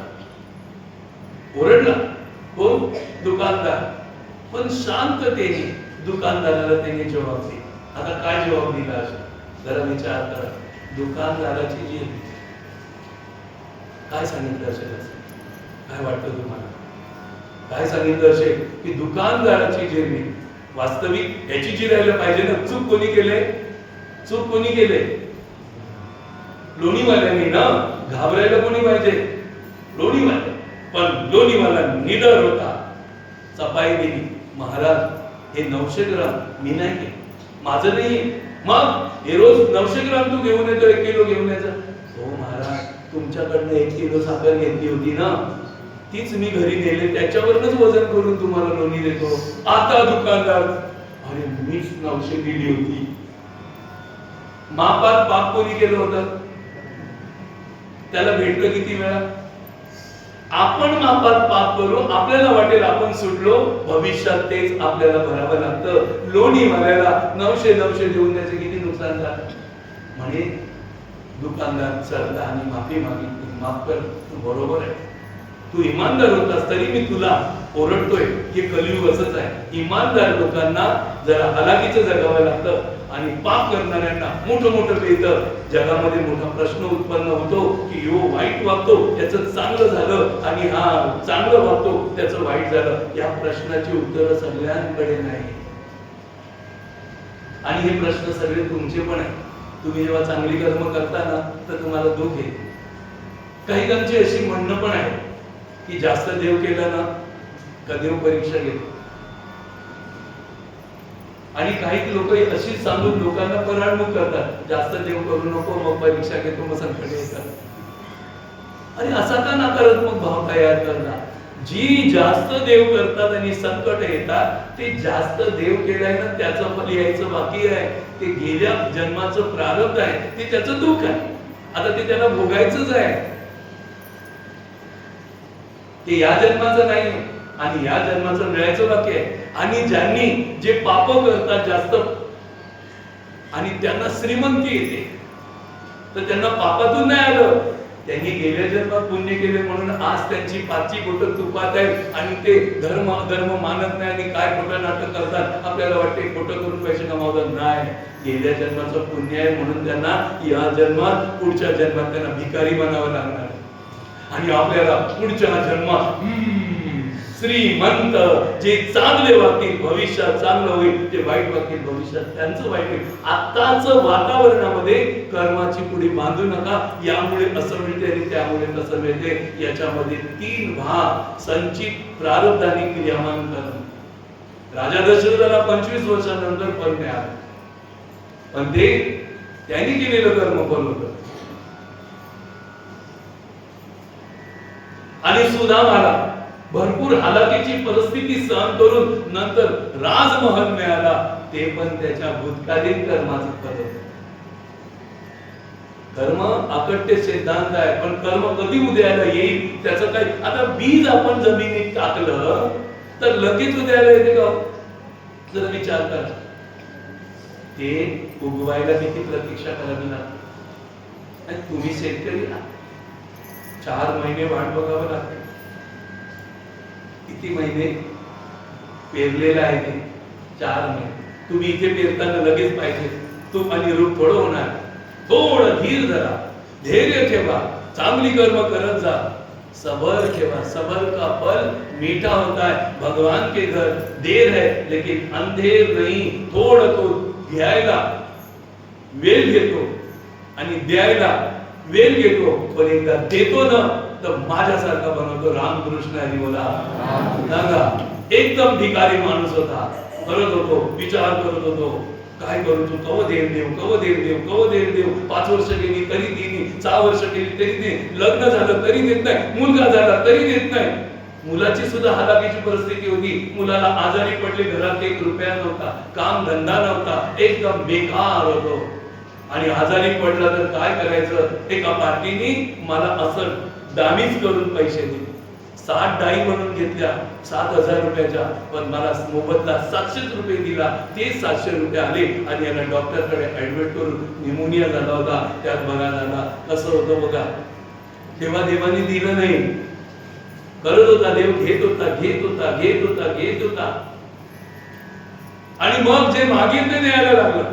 ओरडला कोण? दुकानदार। पण शांततेने दुकानदाराला त्याने जवाब दिला। आता काय जवाब दिला जरा विचार करा। दुकानदाराची जी काय सांगितलं असेल, काय वाटतं तुम्हाला? काय सांगितलं शेख की दुकानदाराची जिरणी वास्तविक याची जिरायला पाहिजे ना. चूक कोणी केले? चूक कोणी केले? लोणीवाल्यांनी ना. घाबरायला कोणी पाहिजे? लोणीवाले. पण लोणीवाला निडर होता, चपाई दिली. महाराज हे 900 ग्राम मी नाही केले, माझं नाही. मग हे रोज 900 ग्राम तू घेऊन येतो, 1 किलो घेऊन यायचं. हो महाराज, तुमच्याकडनं 1 किलो साखर घेतली होती ना, तीच मी घरी नेले, त्याच्यावरच वजन करून तुम्हाला लोणी देतो. आता दुकानदार, अरे मीच 900 दिली होती. मापात पाप कोणी केलं होतं? त्याला भेटलं किती वेळा? आपण मापात पाप करू, आपल्याला वाटेल आपण सुटलो, भविष्यात तेच आपल्याला भरावं लागतं. लोणीवाल्याला 900 देऊन त्याचे किती नुकसान झालं. म्हणे दुकानदार चढला आणि माफी मागितली, माफ कर, तू बरोबर आहे, तू इमानदार होतास तरी मी तुला ओरडतोय. हे कलियुग असंच आहे. इमानदार लोकांना जरा हलाखीचं जगावं लागतं आणि पाप करणाऱ्यांना मोठं पेतं. जगामध्ये मोठा प्रश्न उत्पन्न होतो की यो वाईट वागतो त्याचं चांगलं झालं आणि हा चांगलं वागतो त्याचं वाईट झालं. या प्रश्नाची उत्तरं सगळ्यांकडे नाही आणि हे प्रश्न सगळे तुमचे पण आहेत. तुम्ही जेव्हा चांगली कर्म करता ना तर तुम्हाला दुःख येते. काही कांची अशी म्हणणं पण आहे की जास्त देव केला ना का देव परीक्षा घेतो. आणि काही लोक अशीच सांगून लोकांना पराणमुख करतात, जास्त देव करू नको मग परीक्षा घेतो मग संकट येतात. आणि असा का नकारात्मक भाव तयार करणार? जी जास्त देव करतात आणि संकट येतात ते जास्त देव केलाय ना त्याचं फल यायचं बाकी आहे. ते गेल्या जन्माचं प्रारब्ध आहे, ते त्याचं दुःख आहे. आता ते त्याला भोगायचंच आहे. ते या जन्माचं नाही आणि या जन्माचं मिळायचं बाकी आहे. आणि ज्यांनी जे पाप करतात जास्त आणि त्यांना श्रीमंती येते तर त्यांना पापातून नाही आलं, त्यांनी गेल्या जन्मात पुण्य केले म्हणून आज त्यांची 5ची बोटं तुपात आहेत आणि ते धर्म मानत नाही आणि काय खोटं नाटक करतात. आपल्याला वाटते खोटं करून पैसे कमावतात. नाही, गेल्या जन्माचं पुण्य आहे म्हणून त्यांना या जन्मात पुढच्या जन्मात त्यांना भिकारी बनावं लागणार आणि आपल्याला पुढच्या जन्मात श्रीमंत जे चांगले वागतील भविष्यात चांगलं होईल, जे वाईट वागतील भविष्यात त्यांचं वाईट होईल. आताच वातावरणामध्ये कर्माची पुढे बांधू नका. यामुळे असं मिळते आणि त्यामुळे तसं मिळते. याच्यामध्ये 3 भाग संचित प्रारब्ध आणि क्रियामान कर्म. राजा दशरथाला 25 वर्षानंतर फल मिळालं पण ते त्यांनी केलेलं कर्म फल होतं. आणि सुदामाला भरपूर हालाकीची परिस्थिती सहन करून नंतर राजमहल मिळाला, ते पण त्याच्या भूतकालीन कर्माचं फल होतं. कर्म अकट्य सिद्धांत आहे पण कर्म कधी उदयाला येईल त्याचं काही. आता बीज आपण जमिनीत टाकलं तर लगेच उदयाला येते का? जरा विचार करा. ते उगवायला किती प्रतीक्षा करावी लागते. तुम्ही शेतकरी 4 महिने वाट बघावं लागते. किती महिने पेरलेला आहे ते? 4 महिने. तुम्ही इथे पेरताना लगेच पाहिजे तूप आणि रूप थोडं होणार. थोडं धीर धरा, धैर्य ठेवा, चांगली कर्म करत जा, सबर ठेवा. सबर का फल मीठा होता है. भगवान के घर देर है लेकिन अंधेर नहीं. थोडं तो घ्यायला वेळ घेतो आणि द्यायला वेळ घेतो पण एकदा देतो ना तर माझ्यासारखा बनवतो. रामकृष्ण हरी बोला. सांगा, एकदम भिकारी माणूस होता, करत होतो, विचार करत होतो, काय करू तू, कव देव देव, कव देव देव, कव देव देव. 5 वर्ष गेली तरी दिली, 6 वर्ष गेली तरी नाही, लग्न झालं तरी देत नाही, मुलगा झाला तरी देत नाही. मुलाची सुद्धा हालाकीची परिस्थिती होती. मुलाला आजारी पडले, घरात 1 रुपया नव्हता, काम धंदा नव्हता, एकदम बेकार होतो. आणि आजारी पडला तर काय करायचं? एका पार्टीने मला असं दामीज करून पैसे दिले. 60 डाई म्हणून घेतल्या 7,000 रुपयाच्या, पण मला मोबदला 700 रुपये दिला. ते 700 रुपये आले आणि याला डॉक्टरकडे ऍडमिट करून निमोनिया झाला होता. त्यात बघा झाला कसं होतं बघा. तेव्हा देवाने दिलं नाही, करत होता देव, घेत होता घेत होता घेत होता घेत होता. आणि मग जे मागेल ते द्यायला लागला,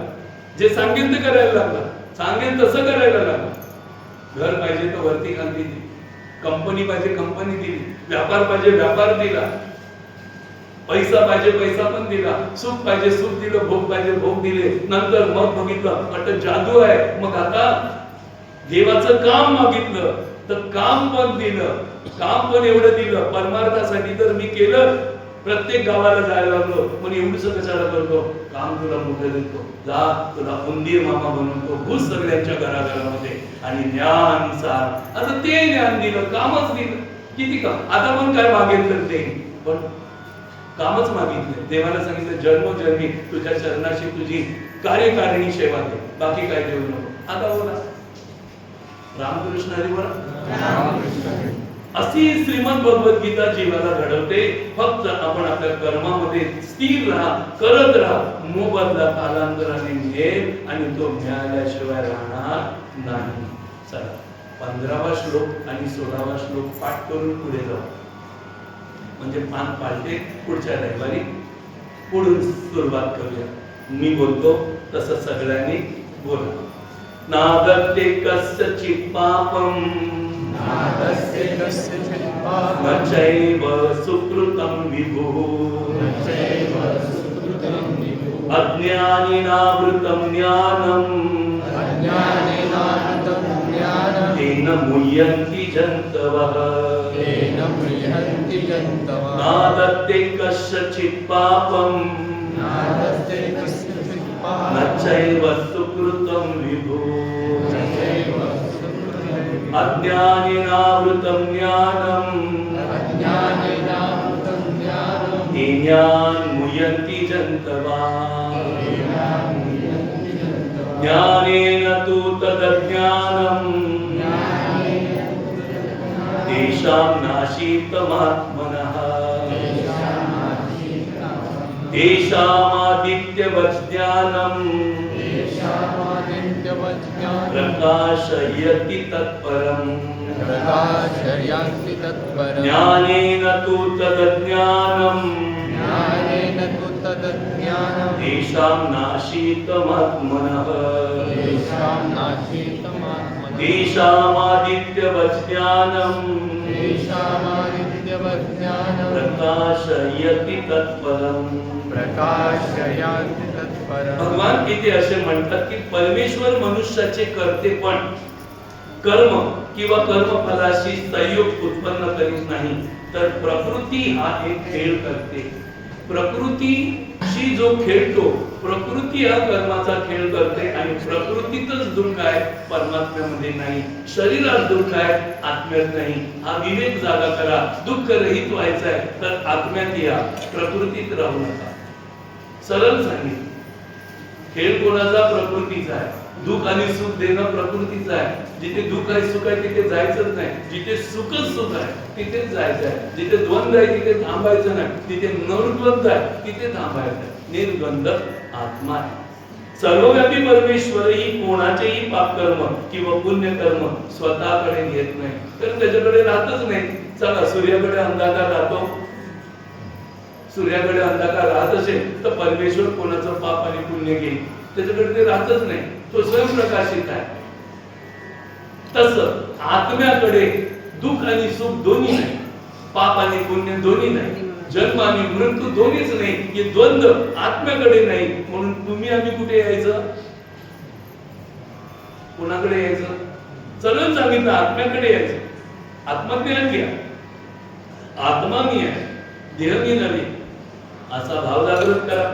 जे सांगेल ते करायला लागला, सांगेल तसं करायला लागला. घर पाहिजे तर वरती खांदी दिली, कंपनी पाहिजे कंपनी दिली, व्यापार पाहिजे व्यापार दिला. पैसा पाहिजे पैसा पण दिला, सुख पाहिजे सुख दिलं, भोग पाहिजे भोग दिले. नंतर मग बघितलं वाटतं जादू आहे, मग आता देवाचं काम मागितलं तर काम पण दिलं, काम पण एवढं दिलं परमार्थासाठी. तर मी केलं, प्रत्येक गावाला जायला लागलो, पण एवढंच कशाला करतो, काम तुला मोठं देतो, जा तुला उंदीर मामा बनवतो, घुस सगळ्यांच्या घराघरामध्ये आणि ज्ञान सार. आता ते ज्ञान दिलं, कामच दिलं, किती काम. आता पण काय मागितलं ते, पण कामच मागितलं. देवाला सांगितलं जन्मोजन्मी तुझ्या चरणाशी तुझी कार्यकारिणी सेवा दे, बाकी काय देऊ नको. आता बोला रामकृष्ण हरी बोला. अशी श्रीमद भगवत गीता जीवाला घडवते. फक्त आपण आपल्या कर्मामध्ये स्थिर राहा, करत राहा. मोबदला कालांतराने मिळेल आणि तो मिळाल्याशिवाय राहणार नाही. चला 15वा श्लोक आणि 16वा श्लोक पाठ करून पुढे जाऊ, म्हणजे पान पालटे. पुढच्या रविवारी पुढून सुरुवात करूया. मी बोलतो तसं सगळ्यांनी बोला. नादत्ते कस्यचित् पापं नादस्ते कस्यचित् पापं न चैव सुकृतं विभुः अज्ञानेनावृतं ज्ञानं तेन मुह्यन्ति जन्तवः नादत्ते कस्यचित् पापं न चैव सुकृतं विभुः अज्ञानेनावृतं ज्ञानं तेन मुह्यन्ति जन्तवः ज्ञानेन तु तदज्ञानं तेषां नाशीतमात्मनः तेषामादित्यवत् ज्ञानं प्रकाशयति तत्परम् ज्ञानेन तु तदज्ञानं तेषां नाशीतमात्मनः तेषामादित्यवत् ज्ञानं प्रकाशयति तत्परम्. भगवान इथे असे म्हणतात की परमेश्वर मनुष्याचे करते, पण कर्म किंवा कर्मफलाशी संयोग उत्पन्न करीत नाही, तर प्रकृती हा एक खेळ करते. प्रकृतीशी जो खेळतो, प्रकृती हा कर्माचा खेळ करते आणि प्रकृतीतच दुःख आहे, परमात्म्यामध्ये नाही. शरीरात दुःख आहे, आत्म्यात नाही. हा विवेक जागा करा. दुःख रहित व्हायचं आहे तर आत्म्यात या, प्रकृतीत राहू नका. सरळ सांगितलं. खेळ कोणाचा? प्रकृतीचा आहे. दुःख आणि सुख देणं प्रकृतीचं आहे. जिथे दुःख आहे सुख आहे तिथे जायचंच नाही. जिथे सुखच सुख आहे तिथेच जायचं आहे. जिथे द्वंद्व आहे तिथे थांबायचं नाही. जिथे निर्द्वंद्व आहे तिथे थांबायचं आहे. निर्द्वंद्व आत्मा आहे. सर्वव्यापी परमेश्वर ही कोणाचेही पापकर्म किंवा पुण्यकर्म स्वतःकडे घेत नाही, तर त्याच्याकडे राहतच नाही. चला सूर्याकडे अंधकार राहतो, सूर्याकडे अंधकार राहत असेल तर परमेश्वर कोणाचं पाप आणि पुण्य घेईल? त्याच्याकडे ते राहतच नाही. तो स्वयंप्रकाशित आहे. तसं आत्म्याकडे दुःख आणि सुख दोन्ही नाही, पाप आणि पुण्य दोन्ही नाही, जन्म आणि मृत्यू दोन्हीच नाही. हे द्वंद्व आत्म्याकडे नाही. म्हणून तुम्ही आम्ही कुठे यायचं? कोणाकडे यायचं? सगळं सांगितलं आत्म्याकडे यायचं. आत्मज्ञान घ्या. आत्मा मी आहे, देह मी नव्हे, असा भाव जागृत करा.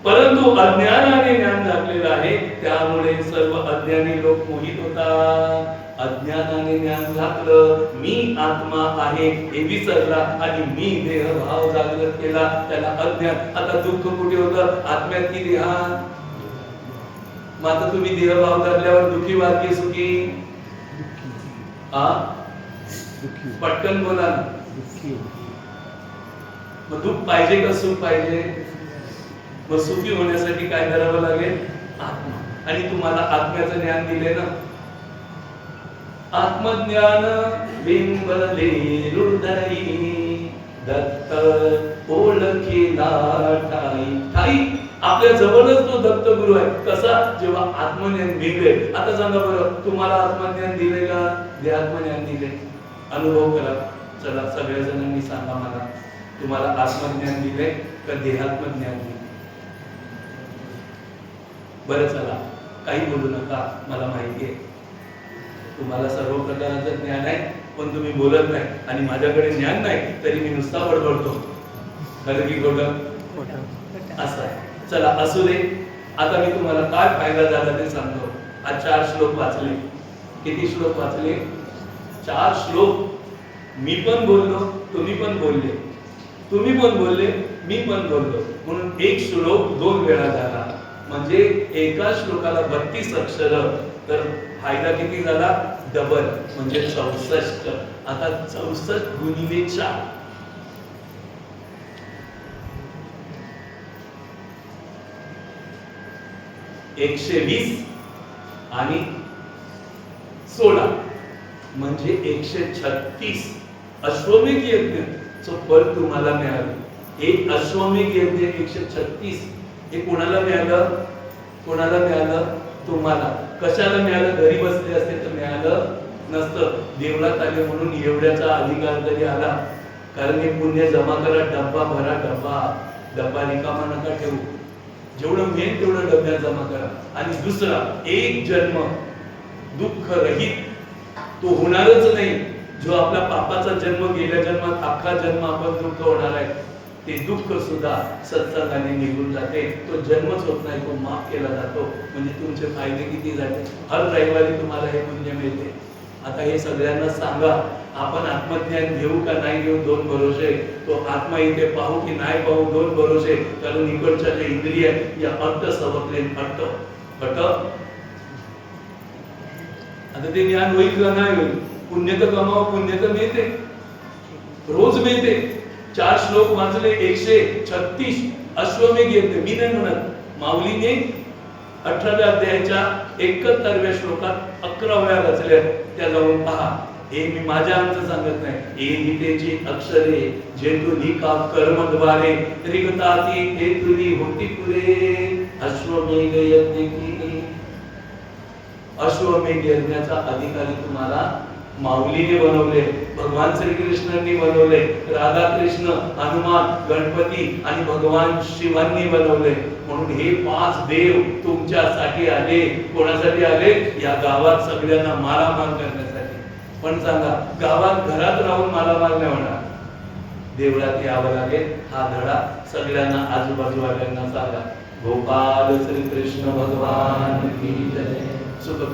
परंतु अज्ञानाने ज्ञान झाकलेलं आहे, त्यामुळे सर्व अज्ञानी लोक मोहित होतात. अज्ञानाने ज्ञान झाकलं, मी आत्मा आहे हे विसरला आणि मी देह भाव जागृत केला, त्याला अज्ञान. आता दुःख कुठे होतं? आत्म्यात की देहात? मग आता तुम्ही देह भाव धरल्यावर दुःखी व्हाल की सुखी? पटकन बोला ना. मग दुःख पाहिजे का सुख पाहिजे? मग सुखी होण्यासाठी काय करावं लागेल? आत्मा. आणि तुम्हाला आत्म्याचं ज्ञान दिले ना. आत्मज्ञान बिंबले हृदयी दत्त ओळखीला ठाई. ठाई आपल्या जवळच तो दत्त गुरु आहे. कसा? जेव्हा आत्मज्ञान दिले. आता सांगा बरं, तुम्हाला आत्मज्ञान दिले का? जे आत्मज्ञान दिले, अनुभव करा. चला सगळ्या जणांनी सांगा मला, तुम्हाला आत्मज्ञान दिले का देहात्मज्ञान दिले? बरं चला, काही बोलू नका, मला माहिती आहे तुम्हाला सर्व प्रकारचं ज्ञान आहे, पण तुम्ही बोलत नाही आणि माझ्याकडे ज्ञान नाही तरी मी नुसता बडबडतो. खरं की खोटं? असं आहे. चला असू दे. आता मी तुम्हाला काय फायदा झाला ते सांगतो. आज 4 श्लोक वाचले. किती श्लोक वाचले? 4 श्लोक. मी पण बोललो, तुम्ही पण बोलले, तुम्ही पण बोलले, मी पण बोललो, म्हणून एक श्लोक 2 वेळा झाला. म्हणजे एका श्लोकाला 32 अक्षर, तर फायदा किती झाला? डबल, म्हणजे 64. आता 64 गुणिले 4 120 आणि 16 म्हणजे 136 अश्वमेध यज्ञ फळ तुम्हाला मिळालं. एक अश्वमेध यज्ञ 136 हे कोणाला मिळालं? कोणाला मिळालं? तुम्हाला. कशाला मिळालं? घरी बसले असते तर मिळालं नसतं. देवळात आले म्हणून एवढ्याचा अधिकार तरी आला. कारण हे पुण्य जमा करा, डब्बा भरा, डब्बा रिकामा नका ठेवू. जेवढं मिळेल तेवढं डब्यात जमा करा. आणि दुसरा, एक जन्म दुःख रहित तो होणारच नाही. जो आपला पापाचा जन्म, गेल्या जन्मात अख्खा जन्म आपण दुःख होणार आहे, ते दुःख सुद्धा सत्संगाने निघून जाते. तो जन्मच होत नाही, तो माफ केला जातो. म्हणजे तुमचे फायदे किती झाले? हर रविवारी तुम्हाला हे पुण्य मिळते. आता हे सगळ्यांना सांगा, आपण आत्मज्ञान घेऊ का नाही घेऊ? 2 भरोसे. तो आत्मा इथे पाहू की नाही पाहू? 2 भरोसे. कारण इकडच्या जे इंद्रिय या अर्थ सबकले फट. आता ते ज्ञान होईल का नाही होईल? पुण्य तर कमाव, पुण्य तर मिळते, रोज मिळते. 4 श्लोक वाचले, 136 अश्वमेध यज्ञ. मी नाही म्हणत, माऊलीने 18व्या अध्यायाच्या 71व्या श्लोकात 11 वेळा रचल्या. त्या जाऊन पहा. हे मी माझ्या आमचं सांगत नाही. हे गीतेची अक्षरे जे तुली का कर्मद्वारे रिगताती ते तुली होती पुरे. अश्वमेध यज्ञ की अश्वमेध यज्ञाचा अधिकारी तुम्हाला माऊलीने बनवले, भगवान श्रीकृष्णांनी बनवले, राधा कृष्ण, हनुमान, गणपती आणि भगवान शिवांनी बनवले. म्हणून हे 5 देव तुमच्यासाठी आले. कोणासाठी आले? या गावात सगळ्यांना मालामाल करण्यासाठी. पण सांगा, गावात घरात राहून मालामाल नाही होणार, देवळात यावं लागेल. हा धडा सगळ्यांना आजूबाजूवाल्यांना सांगा. गोपाल श्री कृष्ण भगवान की जय. सुख